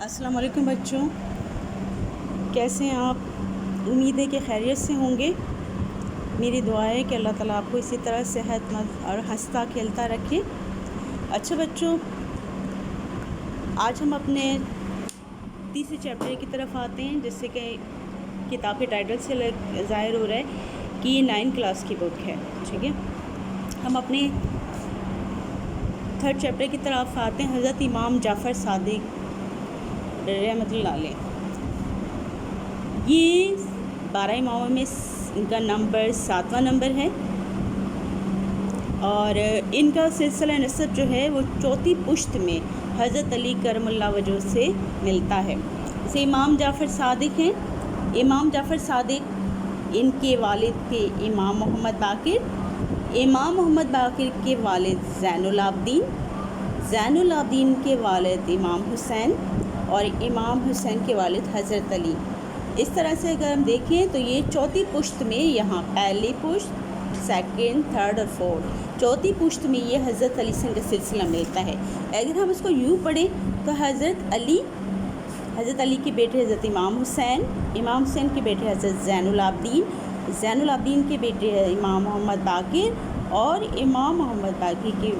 السلام علیکم بچوں، کیسے ہیں آپ؟ امید ہے کہ خیریت سے ہوں گے۔ میری دعا ہے کہ اللہ تعالیٰ آپ کو اسی طرح صحت مند اور ہنستا کھیلتا رکھے۔ اچھا بچوں، آج ہم اپنے تیسرے چیپٹر کی طرف آتے ہیں، جس سے کہ کتاب کے ٹائٹل سے ظاہر ہو رہا ہے کہ یہ 9 کلاس کی بک ہے۔ ٹھیک ہے، ہم اپنے تھرڈ چیپٹر کی طرف آتے ہیں۔ حضرت امام جعفر صادق رحمۃ اللہ علیہ، یہ 12 اماموں میں ان کا نمبر 7واں نمبر ہے، اور ان کا سلسلہ نسب جو ہے وہ چوتھی پشت میں حضرت علی کرم اللہ وجہ سے ملتا ہے۔ اسے امام جعفر صادق ہیں۔ امام جعفر صادق، ان کے والد تھے امام محمد باقر۔ امام محمد باقر کے والد زین العابدین، زین العابدین کے والد امام حسین، اور امام حسین کے والد حضرت علی۔ اس طرح سے اگر ہم دیکھیں تو یہ چوتھی پشت میں، یہاں پہلی پشت، سیکنڈ، تھرڈ اور فورتھ، چوتھی پشت میں یہ حضرت علی سے ان کا سلسلہ ملتا ہے۔ اگر ہم اس کو یوں پڑھیں تو حضرت علی کے بیٹے حضرت امام حسین، امام حسین کے بیٹے حضرت زین العابدین، زین العابدین کے بیٹے امام محمد باقر، اور امام محمد باقر کے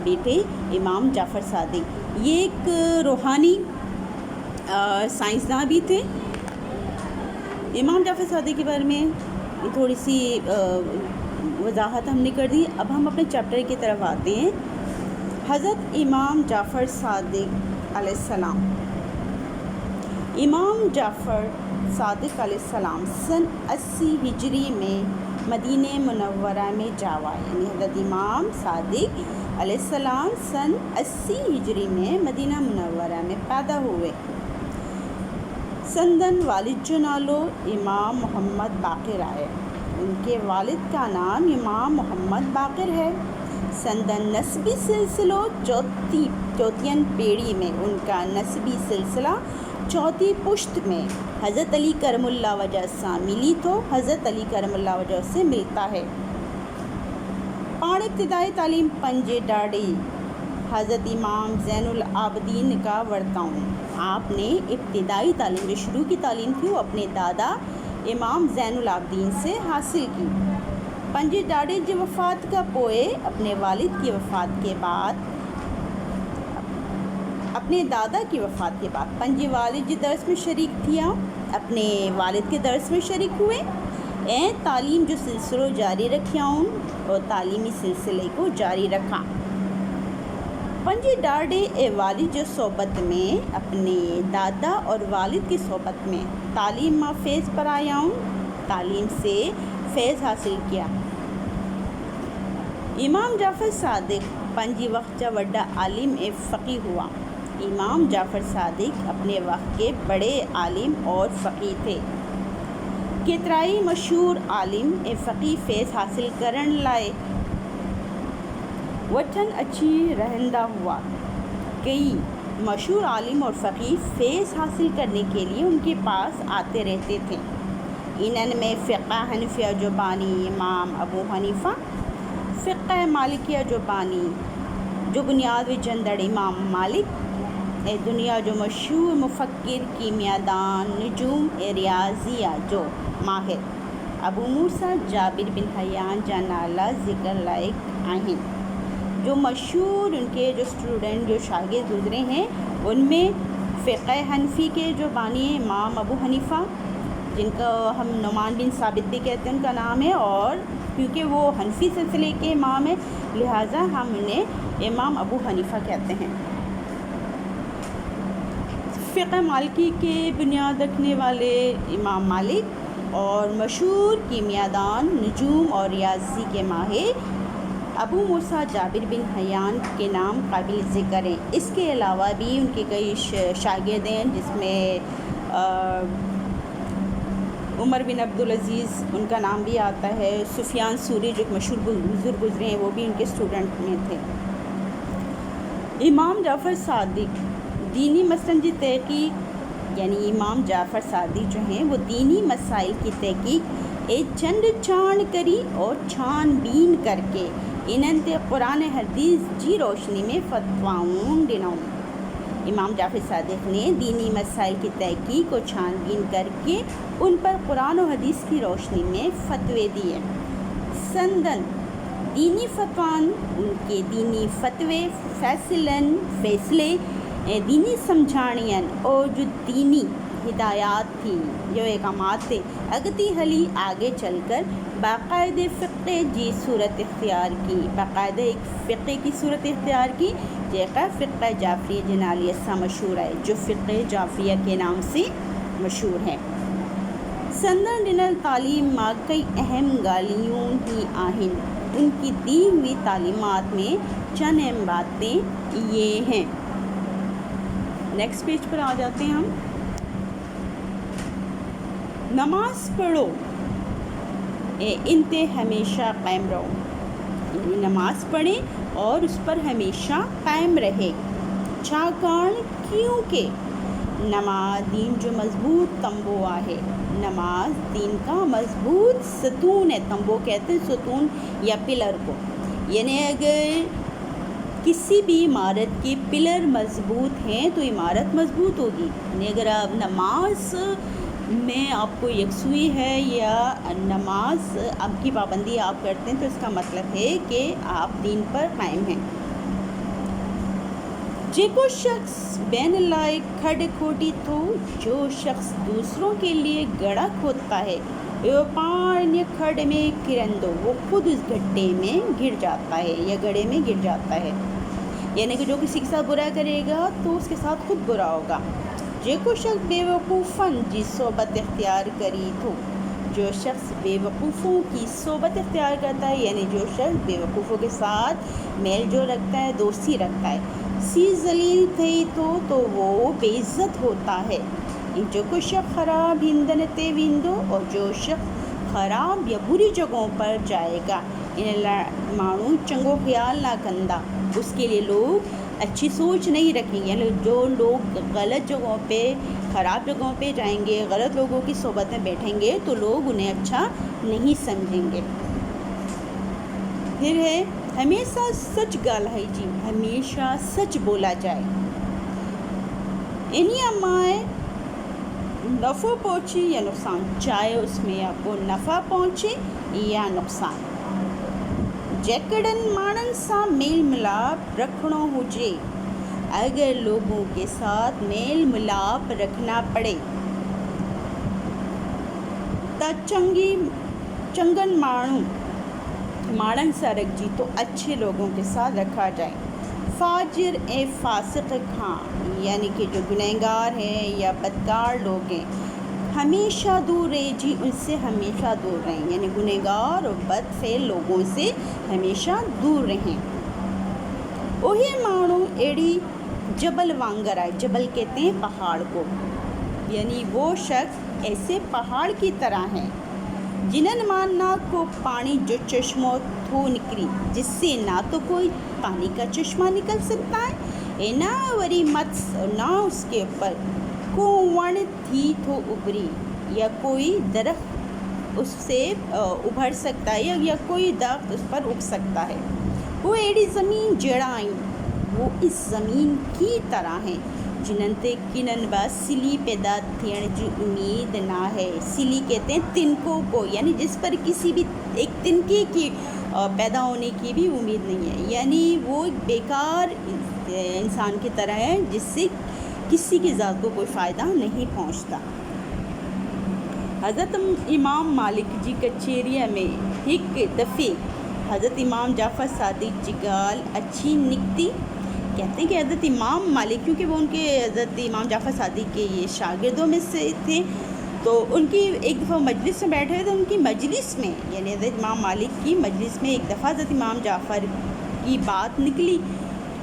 بیٹے امام جعفر صادق۔ یہ ایک روحانی سائنسداں بھی تھے۔ امام جعفر صادق کے بارے میں تھوڑی سی وضاحت ہم نے کر دی۔ اب ہم اپنے چیپٹر کی طرف آتے ہیں۔ حضرت امام جعفر صادق علیہ السلام، امام جعفر صادق علیہ السلام سن 80 ہجری میں مدینہ منورہ میں جاوا، یعنی حضرت امام صادق علیہ السلام سن 80 ہجری میں مدینہ منورہ میں پیدا ہوئے۔ سندن والد جو نالو امام محمد باقر آئے، ان کے والد کا نام امام محمد باقر ہے۔ سندن نسبی سلسلہ چوتھین پیڑھی میں، ان کا نسبی سلسلہ چوتھی پشت میں حضرت علی کرم اللہ وجہ سے ملی تو حضرت علی کرم اللہ وجہ سے ملتا ہے۔ پاڑ ابتدائی تعلیم پنجے ڈاڑی حضرت امام زین العابدین کا ورتاؤں۔ آپ نے ابتدائی تعلیم، جو شروع کی تعلیم تھی، وہ اپنے دادا امام زین العابدین سے حاصل کی۔ پنجے ڈاڑے جو وفات کا پوئے، اپنے والد کی وفات کے بعد، اپنے دادا کی وفات کے بعد پنجے والد جی درس میں شریک تھیا، اپنے والد کے درس میں شریک ہوئے۔ تعلیم جو سلسلہ جاری رکھیا ان، اور تعلیمی سلسلے کو جاری رکھا۔ پنجے ڈاڑے والد جو صحبت میں، اپنے دادا اور والد کی صحبت میں تعلیم ما فیض پر آیا ان، تعلیم سے فیض حاصل کیا۔ امام جعفر صادق پنجی وقت جا وڈا عالم فقی ہوا۔ امام جعفر صادق اپنے وقت کے بڑے عالم اور فقی تھے۔ کترائی مشہور عالم فقی فیض حاصل کرن لائے وطن اچھی رہندہ ہوا۔ کئی مشہور عالم اور فقی فیض حاصل کرنے کے لیے ان کے پاس آتے رہتے تھے۔ انہن میں فقہ حنفیہ جو بانی امام ابو حنیفہ، فقہ مالکیہ جو بانی جو بنیاد و جندڑ امام مالک، دنیا جو مشہور مفکر کیمیاء دان نجوم ریاضیہ جو ماہر ابو موسیٰ جابر بن حیان جا نالا ذکر لائق آہن۔ جو مشہور ان کے جو اسٹوڈنٹ، جو شاگرد گزرے ہیں، ان میں فقہ حنفی کے جو بانی ہیں امام ابو حنیفہ، جن کا ہم نعمان بن ثابت بھی کہتے ہیں، ان کا نام ہے، اور کیونکہ وہ حنفی سلسلے کے امام ہیں لہٰذا ہم انہیں امام ابو حنیفہ کہتے ہیں۔ فقہ مالکی کے بنیاد رکھنے والے امام مالک، اور مشہور کیمیاء دان نجوم اور ریاضی کے ماہر ابو موسیٰ جابر بن حیان کے نام قابل ذکر ہیں۔ اس کے علاوہ بھی ان کے کئی شاگرد ہیں، جس میں عمر بن عبدالعزیز ان کا نام بھی آتا ہے۔ سفیان ثوری جو ایک مشہور بزرگ گزرے ہیں، وہ بھی ان کے اسٹوڈنٹ میں تھے۔ امام جعفر صادق دینی مسائل کی تحقیق، یعنی امام جعفر صادق جو ہیں وہ دینی مسائل کی تحقیق چند چان کری اور چھان بین کر کے انہن تے قرآن حدیث جی روشنی میں فتواؤں ڈناؤں۔ امام جعفر صادق نے دینی مسائل کی تحقیق و چھان بین کر کے ان پر قرآن و حدیث کی روشنی میں فتوے دیے. سندن دینی فتوان، ان کے دینی فتوے، فیصلے دینی سمجھاڑیاں اور جو دینی ہدایات تھی، جو احکامات تھے، اگتی حلی آگے چل کر باقاعدہ فقہ جی صورت اختیار کی، باقاعدہ ایک فقہ کی صورت اختیار کی، جیسا فقہ جعفری جنالی ایسا مشہور ہے، جو فقہ جعفریہ کے نام سے مشہور ہے. سندن ڈنل تعلیم ماں کئی اہم گالیوں ہی آہن، ان کی دی ہوئی تعلیمات میں چند اہم باتیں یہ ہیں. نیکسٹ پیج پر آ جاتے ہیں ہم. نماز پڑھو انتے ہمیشہ قائم رہو، یعنی نماز پڑھیں اور اس پر ہمیشہ قائم رہے. چھاکان کیونکہ نماز دین جو مضبوط تنبو ہے، نماز دین کا مضبوط ستون ہے. تنبو کہتے ہیں ستون یا پلر کو، یعنی اگر کسی بھی عمارت کے پلر مضبوط ہیں تو عمارت مضبوط ہوگی. یعنی اگر آپ نماز میں آپ کو یکسوئی ہے یا نماز آپ کی پابندی آپ کرتے ہیں تو اس کا مطلب ہے کہ آپ دین پر قائم ہیں. کو شخص بین اللہ کھڈ کھوٹی تو جو شخص دوسروں کے لیے گڑھا کھودتا ہے، وہ پانی کھڈ میں کرندو، وہ خود اس گڈھے میں گر جاتا ہے یا گڑھے میں گر جاتا ہے. یعنی کہ جو کسی کے ساتھ برا کرے گا تو اس کے ساتھ خود برا ہوگا. کو شخص بے وقوفن جی صحبت اختیار کری تو جو شخص بے وقوفوں کی صحبت اختیار کرتا ہے، یعنی جو شخص بے وقوفوں کے ساتھ میل جو رکھتا ہے، دوستی رکھتا ہے، سی ذلیل تھی تو وہ بے عزت ہوتا ہے. جو کوئی شخص خراب ہندن تے ویندو، اور جو شخص خراب یا بری جگہوں پر جائے گا، مانو چنگو خیال نہ کندا، اس کے لیے لوگ اچھی سوچ نہیں رکھیں گے. یعنی جو لوگ غلط جگہوں پہ، خراب جگہوں پہ جائیں گے، غلط لوگوں کی صحبت میں بیٹھیں گے تو لوگ انہیں اچھا نہیں سمجھیں گے. پھر ہے ہمیشہ سچ گالہائی جی، ہمیشہ سچ بولا جائے. انہی امائے نفع پہنچے یا نقصان، چاہے اس میں آپ کو نفع پہنچے یا نقصان. جیکڑن مانن سا میل ملاپ رکھنو ہوجے، اگر لوگوں کے ساتھ میل ملاپ رکھنا پڑے تا چنگن ماڑن سا رکھ جی، تو اچھے لوگوں کے ساتھ رکھا جائے. فاجر اے فاسق کھاں، یعنی کہ جو گنہگار ہیں یا بدکار لوگ ہیں، ہمیشہ دور رہے جی، ان سے ہمیشہ دور رہیں. یعنی گنہگار اور بد فعل لوگوں سے ہمیشہ دور رہیں. وہی مانو ایڑی جبل وانگر آئے، جبل کہتے ہیں پہاڑ کو، یعنی وہ شخص ایسے پہاڑ کی طرح ہیں جنن ماننا کو پانی جو چشموں تھو نکری، جس سے نہ تو کوئی پانی کا چشمہ نکل سکتا ہے، نہ وری مت، نہ اس کے اوپر کو ون تھی تو ابری، یا کوئی درخت اس سے ابھر سکتا ہے یا کوئی درخت اس پر اگ سکتا ہے. وہ ایڑی زمین جڑائیں، وہ اس زمین کی طرح ہیں جنن تے کنن با سلی پیدا تھیڑ جو امید نہ ہے. سلی کہتے ہیں تنکوں کو، یعنی جس پر کسی بھی ایک تنکے کی پیدا ہونے کی بھی امید نہیں ہے. یعنی وہ ایک بیکار انسان کی طرح ہے جس سے کسی کی ذات کو کوئی فائدہ نہیں پہنچتا. حضرت امام مالک جی کچیریہ میں ایک دفعے حضرت امام جعفر صادق جی گال اچھی نکتی. کہتے ہیں کہ حضرت امام مالک، کیونکہ وہ ان کے حضرت امام جعفر صادق کے یہ شاگردوں میں سے تھے، تو ان کی ایک دفعہ مجلس میں بیٹھے تھے. ان کی مجلس میں، یعنی حضرت امام مالک کی مجلس میں ایک دفعہ حضرت امام جعفر کی بات نکلی.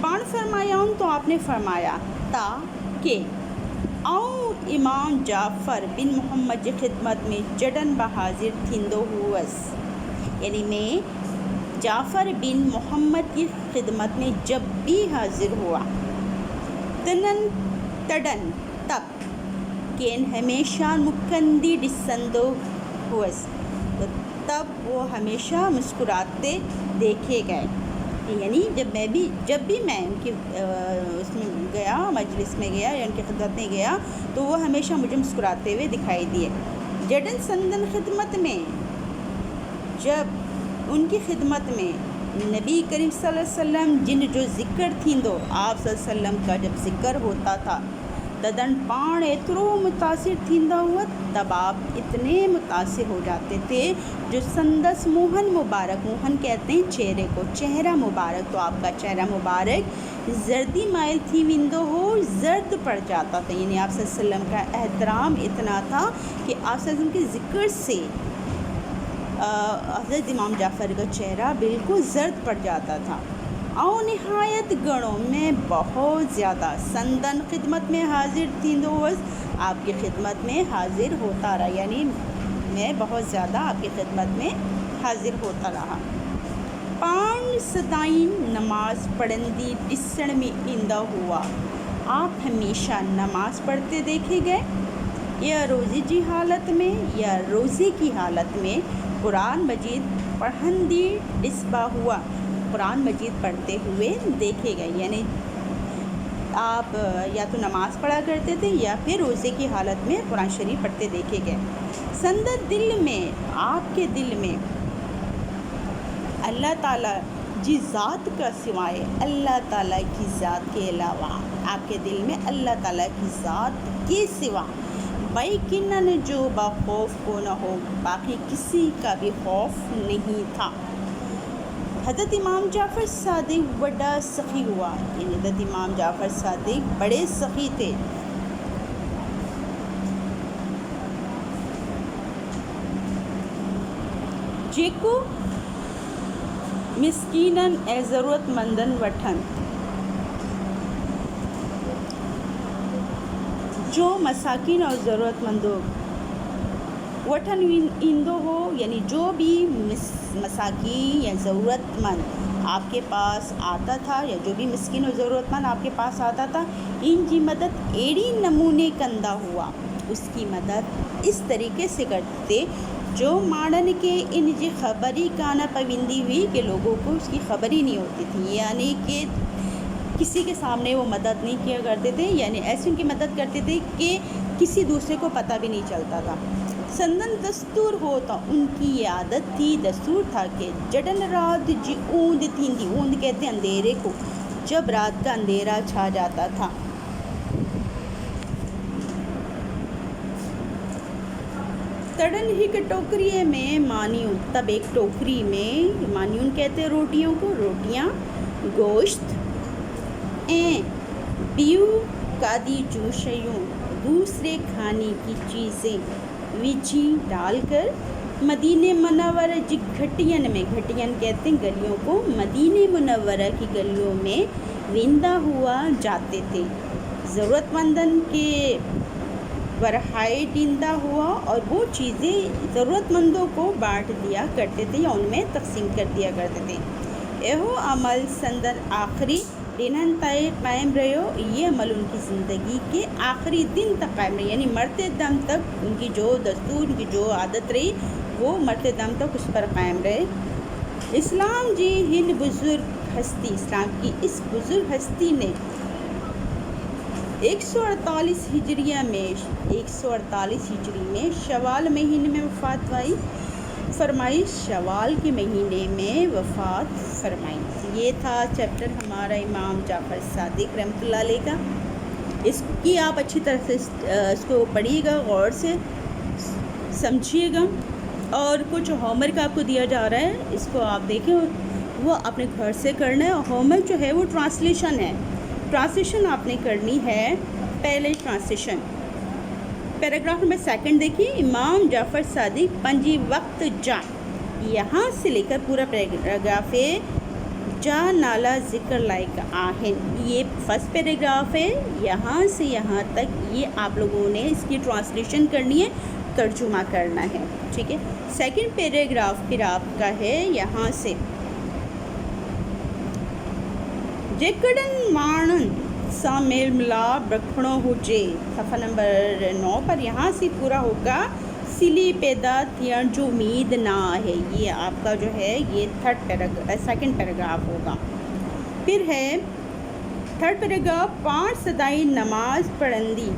پان فرمایا ان تو آپ نے فرمایا تا کہ آؤں امام جعفر بن محمد کی خدمت میں جڈن بحاضر تھندو ہوس، یعنی میں جعفر بن محمد کی خدمت میں جب بھی حاضر ہوا، تنن تڈن تب کین ہمیشہ مکندی ڈسندو ہوس، تب وہ ہمیشہ مسکراتے دیکھے گئے. یعنی جب بھی میں ان کی اس میں گیا، مجلس میں گیا یا ان کی خدمت میں گیا تو وہ ہمیشہ مجھے مسکراتے ہوئے دکھائی دیے. جڈن سندن خدمت میں، جب ان کی خدمت میں نبی کریم صلی اللہ علیہ وسلم جن جو ذکر تھیندو، آپ صلی اللہ علیہ وسلم کا جب ذکر ہوتا تھا تدن پان اترو متاثر تھیندا ہوا، تب آپ اتنے متاثر ہو جاتے تھے جو سندس موہن مبارک، موہن کہتے ہیں چہرے کو، چہرہ مبارک، تو آپ کا چہرہ مبارک زردی مائل تھی وندو ہو، زرد پڑ جاتا تھا. یعنی آپ صلی اللہ علیہ وسلم کا احترام اتنا تھا کہ آپ صلی اللہ علیہ وسلم کے ذکر سے حضرت امام جعفر کا چہرہ بالکل زرد پڑ جاتا تھا. او نہایت گڑوں میں بہت زیادہ سندن خدمت میں حاضر تھیندو، آپ کی خدمت میں حاضر ہوتا رہا، یعنی میں بہت زیادہ آپ کی خدمت میں حاضر ہوتا رہا. پان ستائن نماز پڑھندی ڈسن میں اندہ ہوا، آپ ہمیشہ نماز پڑھتے دیکھے گئے، یا روزے کی حالت میں یا روزے کی حالت میں قرآن مجید پڑھندی ڈسبا ہوا، قرآن مجید پڑھتے ہوئے دیکھے گئے. یعنی آپ یا تو نماز پڑھا کرتے تھے یا پھر روزے کی حالت میں قرآن شریف پڑھتے دیکھے گئے. سندر دل میں، آپ کے دل میں اللہ تعالیٰ جی ذات کا سوائے، اللہ تعالیٰ کی ذات کے علاوہ آپ کے دل میں اللہ تعالیٰ کی ذات کے سوا بیکنن جو باخوف کو نہ ہو، باقی کسی کا بھی خوف نہیں تھا. حضرت امام جعفر صادق بڑا سخی ہوا، یعنی حضرت امام جعفر صادق بڑے سخی تھے. جیکو مسکینن اے ضرورت مندن وٹھن، جو مساکین اور ضرورت مندوں وٹھن اندو ہو، یعنی جو بھی مساکین یا ضرورت مند آپ کے پاس آتا تھا، یا جو بھی مسکین اور ضرورت مند آپ کے پاس آتا تھا، ان کی مدد ایڑی نمونے کندہ ہوا، اس کی مدد اس طریقے سے کرتے جو ماڑن کے ان کی خبری کانا پوندی ہوئی کہ لوگوں کو اس کی خبر ہی نہیں ہوتی تھی. یعنی کہ کسی کے سامنے وہ مدد نہیں کیا کرتے تھے، یعنی ایسی ان کی مدد کرتے تھے کہ کسی دوسرے کو پتہ بھی نہیں چلتا تھا. سندن دستور ہوتا، ان کی یہ عادت تھی، دستور تھا کہ جڈن رات جی اوند تھیندی، اوند کہتے ہیں اندھیرے کو، جب رات کا اندھیرا چھا جاتا تھا، تڑن ہی کے ٹوکری میں مانیوں، تب ایک ٹوکری میں، مانیوں کہتے ہیں روٹیوں کو، روٹیاں، گوشت، بیو کادی جوشیوں، دوسرے کھانے کی چیزیں ویچی ڈال کر مدینہ منورہ جی گھٹین میں، گھٹین کہتے ہیں گلیوں کو، مدینہ منورہ کی گلیوں میں وندہ ہوا جاتے تھے. ضرورت مندن کے ورہائے ڈندہ ہوا، اور وہ چیزیں ضرورت مندوں کو بانٹ دیا کرتے تھے یا ان میں تقسیم کر دیا کرتے تھے. یہو عمل سندن آخری دنن تک قائم رہو، یہ عمل ان کی زندگی کے آخری دن تک قائم رہے، یعنی مرتے دم تک ان کی جو دستور، ان کی جو عادت رہی وہ مرتے دم تک اس پر قائم رہے. اسلام جی ہند بزرگ ہستی، اسلام کی اس بزرگ ہستی نے 148 ہجریہ میں، 148 ہجری میں شوال مہینے میں وفات فرمائی، شوال کے مہینے میں وفات فرمائی. یہ تھا چیپٹر ہمارا امام جعفر صادق رحمۃ اللہ علیہ کا. اس کی آپ اچھی طرح سے اس کو پڑھیے گا، غور سے سمجھیے گا، اور کچھ ہوم ورک آپ کو دیا جا رہا ہے، اس کو آپ دیکھیں، وہ اپنے گھر سے کرنا ہے. ہوم ورک جو ہے وہ ٹرانسلیشن ہے، ٹرانسلیشن آپ نے کرنی ہے. پہلے ٹرانسلیشن پیراگراف نمبر 2 دیکھیے، امام جعفر صادق پنجی وقت جا، یہاں سے لے کر پورا پیراگراف ہے، جا نالا ذکر لائق آہن، یہ فرسٹ پیراگراف ہے، یہاں سے یہاں تک یہ آپ لوگوں نے اس کی ٹرانسلیشن کرنی ہے، ترجمہ کرنا ہے، ٹھیک ہے. سیکنڈ پیراگراف پھر آپ کا ہے یہاں سے، جیکڑن مانن سا میل ملاپ رکھنو ہوجے، صفحہ نمبر 9 پر یہاں سے پورا ہوگا. سلی پیدا تھیان جو امید نہ ہے، یہ آپ کا جو ہے یہ سیکنڈ پیراگراف ہوگا. پھر ہے تھرڈ پیراگراف، 5 صدائی نماز پڑھندی،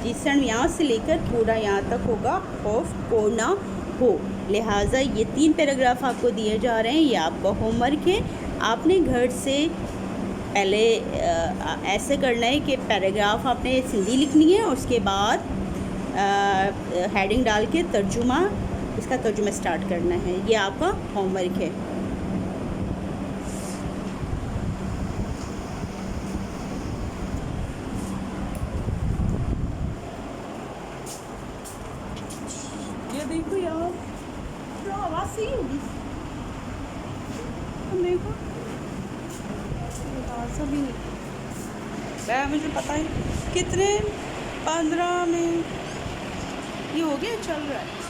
جسن یہاں سے لے کر پورا یہاں تک ہوگا، خوف کو نہ ہو۔ لہٰذا یہ 3 پیراگراف آپ کو دیے جا رہے ہیں، یہ آپ کا ہوم ورک ہے۔ آپ نے گھر سے پہلے ایسے کرنا ہے کہ پیراگراف آپ نے سندھی لکھنی ہے، اس کے بعد ہیڈنگ ڈال کے ترجمہ، اس کا ترجمہ سٹارٹ کرنا ہے۔ یہ آپ کا ہوم ورک ہے۔ یہ دیکھو یار، آواز صحیح ہوگی، دیکھو بھی نہیں، مجھے پتہ ہے کتنے 15 میں یہ ہو گیا، چل رہا ہے۔